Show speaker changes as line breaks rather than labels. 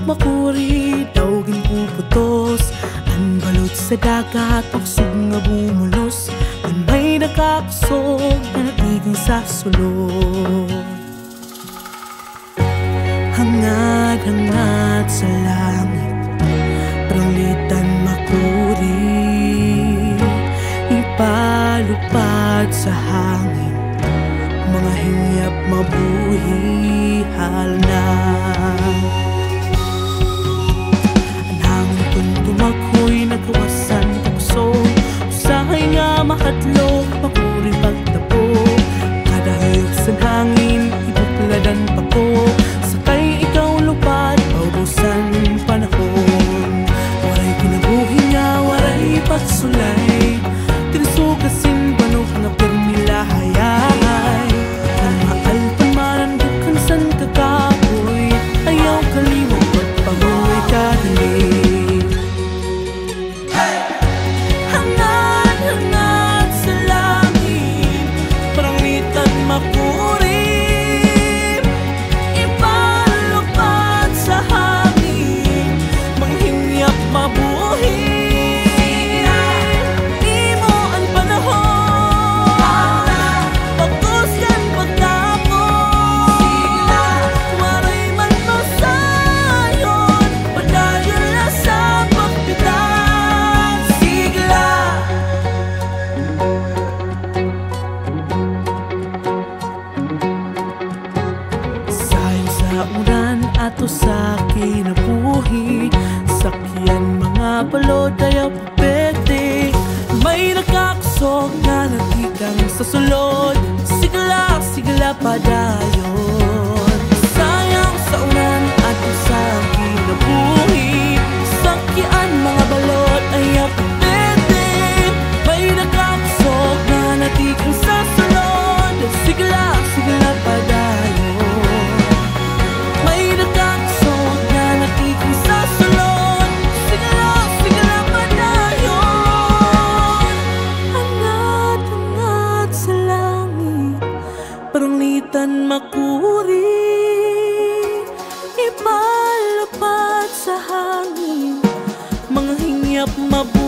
makuri, daugin puputos. Ang balot sa dagat, pagsug nga bumulos. Kung may nakakusog na natiging sa sulod. Hangad-hangad sa langit, prangitan makuri, ipalupad sa hangin, mga hingyap mabuhi halna. Ang hangin kung tumakoy nagkawasan kakusog, usahay nga mahadlok makuri pagtapo. Kada hayop sa hangin ibukladan pa ko, sakay ikaw lupad paubusan panahon. Waray kinabuhi nga waray pagsulay, tinsugasin banok nga permilahayay. Kung maalpamanan bukan san kakapoy, ayaw kalimot pagpanguay kadali. Hangad-hangad sa langit, prangitan makuri, ipalupad sa hangin, manghinyap mabuhi. Ato sa kinabuhi, sakyan mga balod ayaw pwede. May nakakusog na natikang sa sulod, sigla, sigla padayon. Sayang sa unan ato sa kinabuhi, sakyan mga balod ayaw pwede. May nakakusog na natikang sa sulod, sigla, sigla padayon. Prangitan makuri, ipalapad sa hangin, mga hingyap mabuhi.